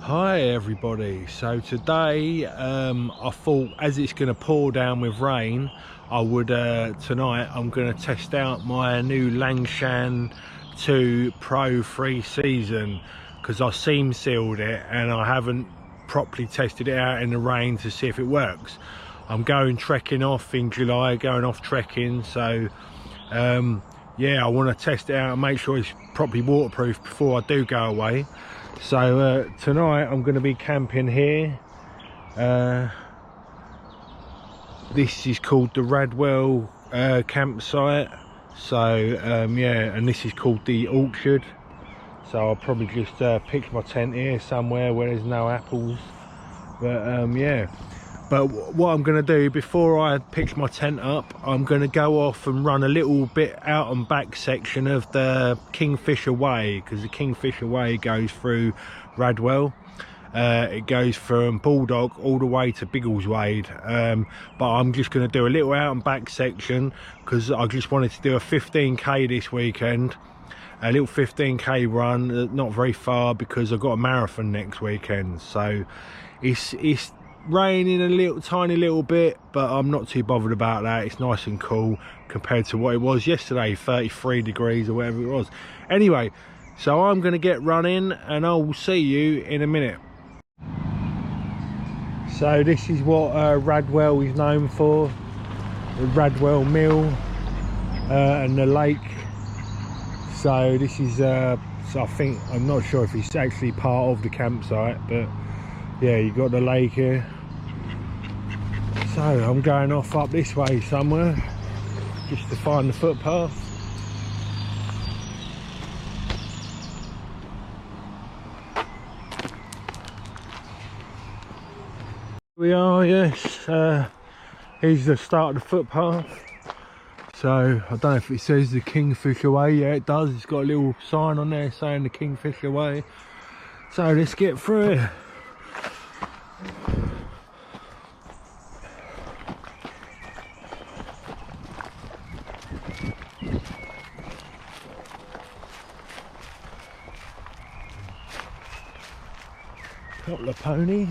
Hi everybody, so today I thought as it's going to pour down with rain I would tonight I'm going to test out my new Lanshan 2 Pro 3 season, because I seam sealed it and I haven't properly tested it out in the rain to see if it works. I'm going trekking off in July, going off trekking, so yeah, I want to test it out and make sure it's properly waterproof before I do go away. So tonight I'm going to be camping here. This is called the Radwell campsite. So yeah, and this is called the Orchard. So I'll probably just pitch my tent here somewhere where there's no apples. But yeah. But what I'm going to do before I pitch my tent up, I'm going to go off and run a little bit out and back section of the Kingfisher Way, because the Kingfisher Way goes through Radwell. It goes from Bulldog all the way to Biggleswade, but I'm just going to do a little out and back section because I just wanted to do a 15k this weekend, a little 15k run, not very far because I've got a marathon next weekend. So it's raining a tiny little bit, but I'm not too bothered about that. It's nice and cool compared to what it was yesterday, 33 degrees or whatever it was. Anyway, so I'm going to get running and I'll see you in a minute. So this is what Radwell is known for, the Radwell Mill and the lake. So this is so I think, I'm not sure if it's actually part of the campsite, but yeah, you got the lake here. So I'm going off up this way somewhere just to find the footpath. We are, yes. Here's the start of the footpath. So I don't know if it says the Kingfisher Way. Yeah, it does. It's got a little sign on there saying the Kingfisher Way. So let's get through it. Couple of ponies.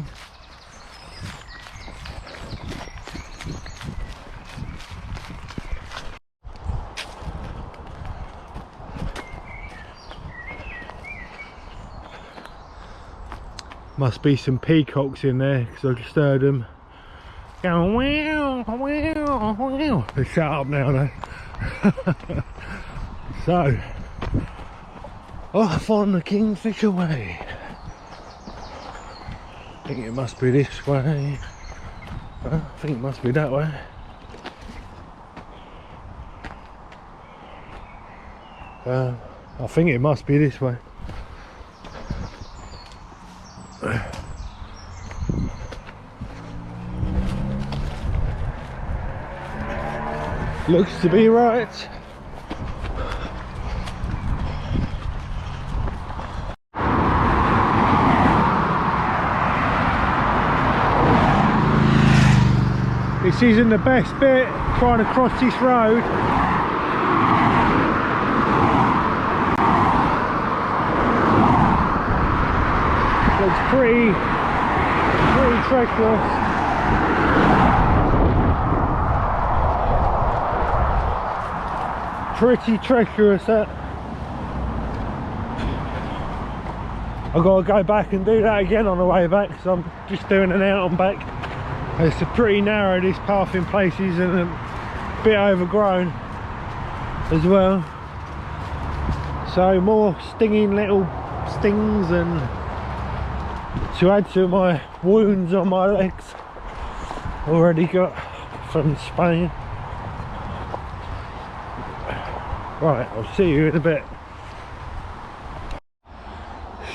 Must be some peacocks in there because I just heard them going wow, wow, wow. They shut up now though. So off on the Kingfisher Way. I think it must be this way. I think it must be that way. I think it must be this way. Looks to be right. This isn't the best bit, trying to cross this road. Looks pretty treacherous. Pretty treacherous, that. I've got to go back and do that again on the way back, so I'm just doing an out and back. It's pretty narrow, this path in places, and a bit overgrown as well. So more stinging little stings, and to add to my wounds on my legs already got from Spain. Right, I'll see you in a bit.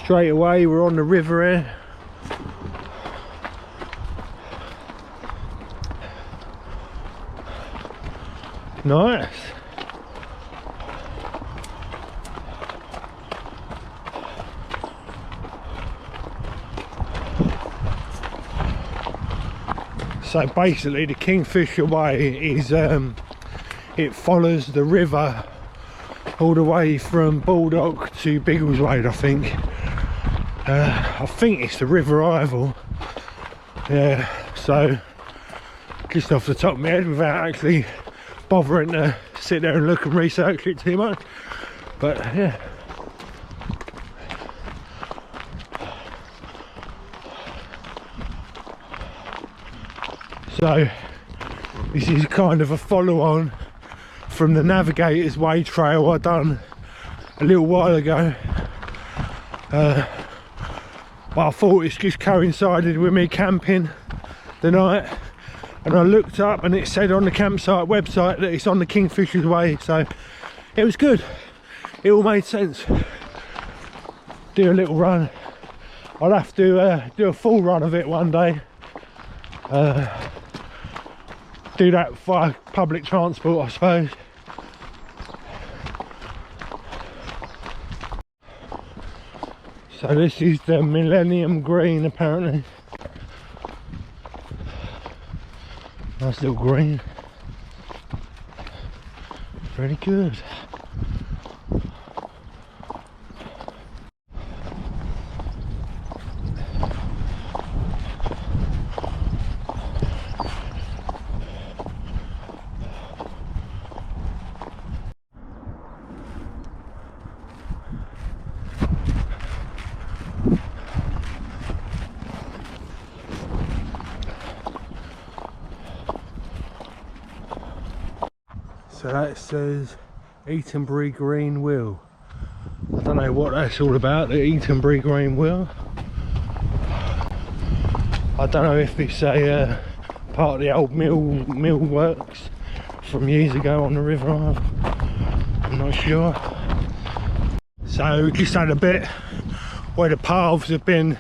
Straight away we're on the river here. Nice. So basically the Kingfisher Way is it follows the river all the way from Bulldog to Biggleswade, I think. I think it's the River Ivel. Yeah, so just off the top of my head without actually bothering to sit there and look and research it too much. But yeah. So this is kind of a follow-on from the Navigator's Way trail I done a little while ago. But I thought it's just coincided with me camping the night, and I looked up and it said on the campsite website that it's on the Kingfisher's Way, so it was good. It all made sense. Do a little run. I'll have to do a full run of it one day. Do that via public transport, I suppose. So this is the Millennium Green, apparently. Nice little green. Pretty good. So that says Eatonbury Green Wheel. I don't know what that's all about, the Eatonbury Green Wheel. I don't know if it's a part of the old mill works from years ago on the River Ivel. I'm not sure. So just had a bit where the paths have been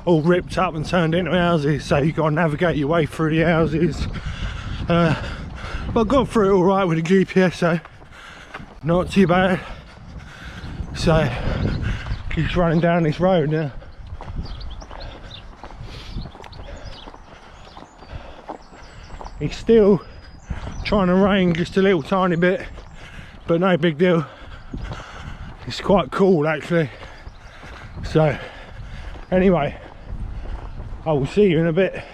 all ripped up and turned into houses, so you've got to navigate your way through the houses. But I got through it all right with the GPS, so not too bad. So just running down this road now. It's still trying to rain just a little tiny bit, but no big deal. It's quite cool actually. So anyway, I will see you in a bit.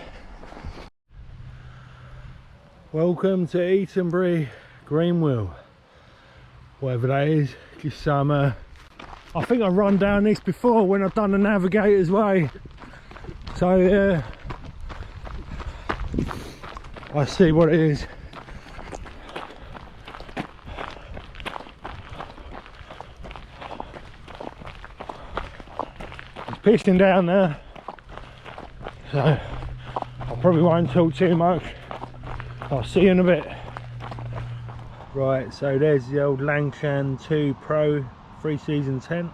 Welcome to Eatonbury Green Wheel, whatever that is. Just some I think I've run down this before when I've done the Navigator's Way, so I see what it is. It's pissing down there, so I probably won't talk too much. I'll see you in a bit. Right, so there's the old Lanshan 2 Pro 3-season tent,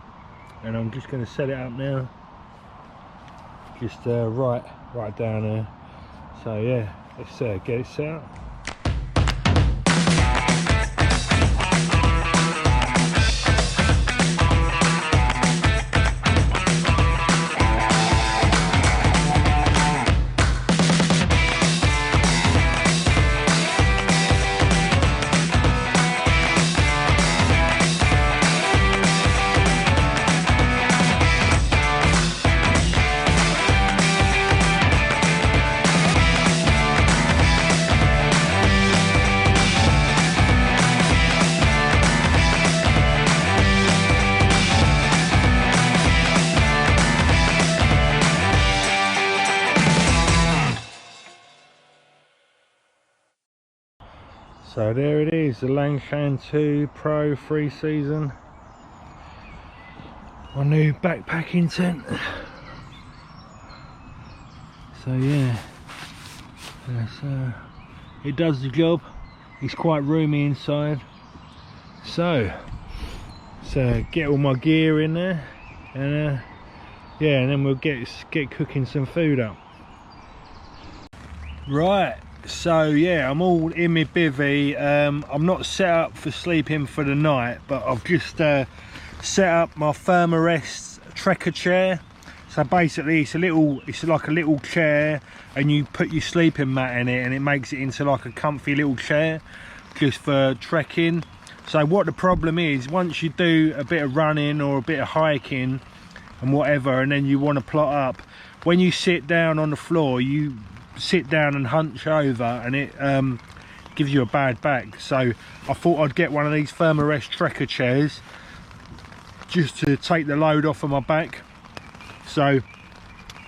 and I'm just going to set it up now. Just right down there. So yeah, let's get it set up. So there it is, the Lanshan 2 Pro 3-season. My new backpacking tent. So yeah, it does the job. It's quite roomy inside. So get all my gear in there, and yeah, and then we'll get cooking some food up. Right. So yeah, I'm all in my bivvy. I'm not set up for sleeping for the night, but I've just set up my Thermarest Trekker chair. So basically it's like a little chair, and you put your sleeping mat in it and it makes it into like a comfy little chair just for trekking. So what the problem is, once you do a bit of running or a bit of hiking, and whatever, and then you want to plot up. When you sit down on the floor, you sit down and hunch over, and it gives you a bad back. So I thought I'd get one of these Thermarest Trekker chairs just to take the load off of my back. So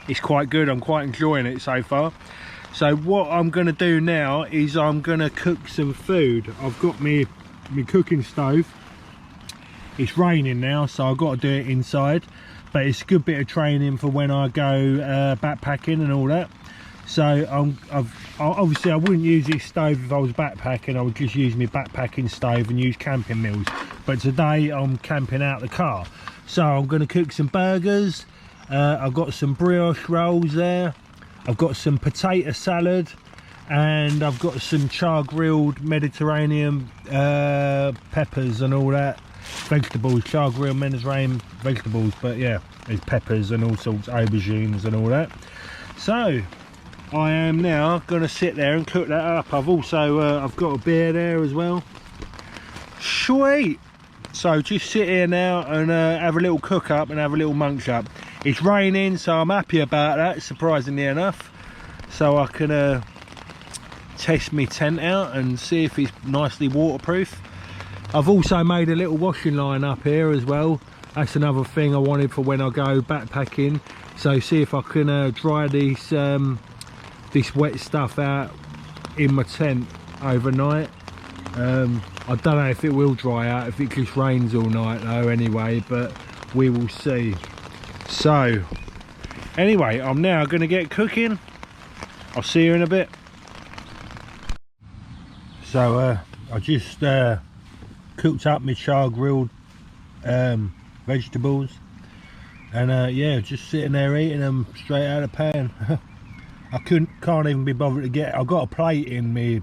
it's quite good. I'm quite enjoying it so far. So what I'm going to do now is I'm going to cook some food. I've got my cooking stove. It's raining now, so I've got to do it inside, but it's a good bit of training for when I go backpacking and all that. So obviously I wouldn't use this stove if I was backpacking. I would just use my backpacking stove and use camping meals, but today I'm camping out the car. So I'm going to cook some burgers. I've got some brioche rolls there, I've got some potato salad, and I've got some char grilled Mediterranean peppers and all that. Vegetables, char grilled Mediterranean vegetables, but yeah, there's peppers and all sorts, aubergines and all that. So I am now going to sit there and cook that up. I've also I've got a beer there as well. Sweet. So just sit here now and have a little cook up and have a little munch up. It's raining, so I'm happy about that, surprisingly enough. So I can test my tent out and see if it's nicely waterproof. I've also made a little washing line up here as well. That's another thing I wanted for when I go backpacking. So see if I can dry this wet stuff out in my tent overnight. I don't know if it will dry out, if it just rains all night though anyway, but we will see. So anyway, I'm now going to get cooking. I'll see you in a bit. So I just cooked up my char grilled vegetables, and yeah, just sitting there eating them straight out of the pan. I can't even be bothered to get. I've got a plate in my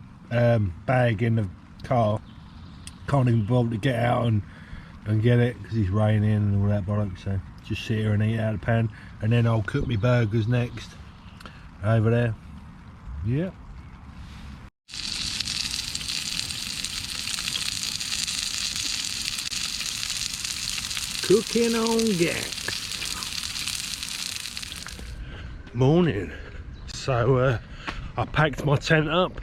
bag in the car. Can't even be bothered to get out and get it because it's raining and all that bollocks. So just sit here and eat out of the pan, and then I'll cook my burgers next over there. Yeah. Cooking on gas. Morning. So I packed my tent up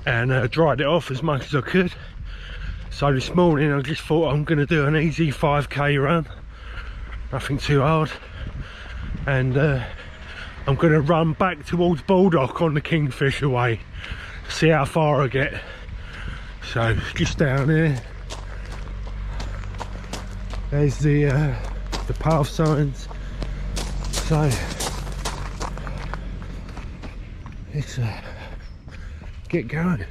and dried it off as much as I could. So this morning I just thought I'm going to do an easy 5k run, nothing too hard, and I'm going to run back towards Baldock on the Kingfisher way, see how far I get. So just down here, there's the path signs. So let's get going.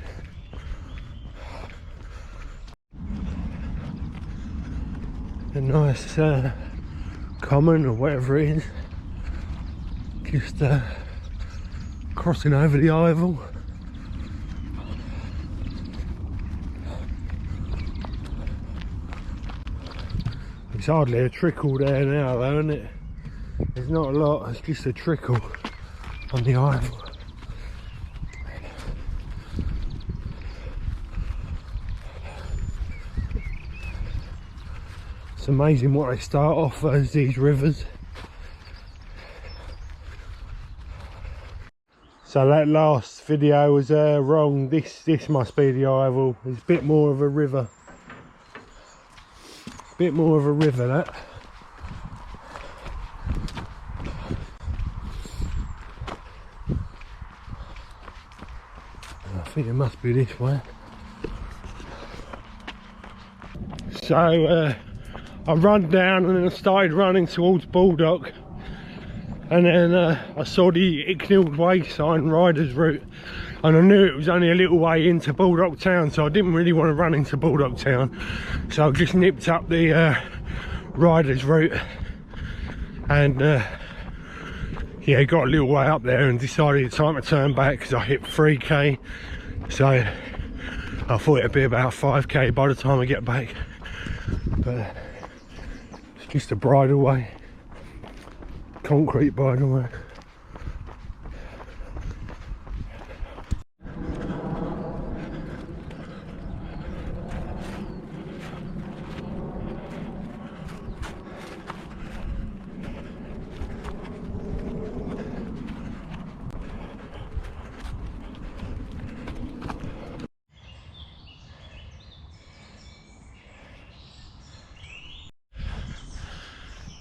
A nice common or whatever it is, just crossing over the Ivel. It's hardly a trickle there now though, isn't it? There's not a lot, it's just a trickle on the Ivel. It's amazing what they start off as, these rivers. So that last video was wrong. This must be the Ivel. It's a bit more of a river. Bit more of a river, that. I think it must be this way. So I ran down and then I started running towards Baldock, and then I saw the Icknield Way sign, Riders Route, and I knew it was only a little way into Baldock Town, so I didn't really want to run into Baldock Town, so I just nipped up the Riders Route, and yeah, got a little way up there and decided it's time to turn back because I hit 3k, so I thought it'd be about 5k by the time I get back, but it's just a bridleway, concrete bridleway.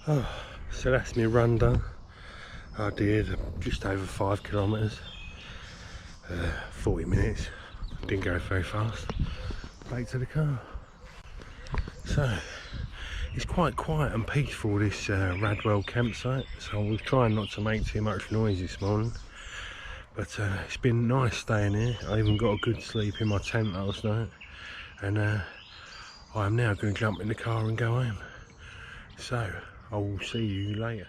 Oh, so that's my run done. I did just over 5 kilometres, 40 minutes. Didn't go very fast. Back to the car. So it's quite quiet and peaceful, this Radwell campsite, so I was trying not to make too much noise this morning, but it's been nice staying here. I even got a good sleep in my tent last night, and I am now going to jump in the car and go home. So I will see you later.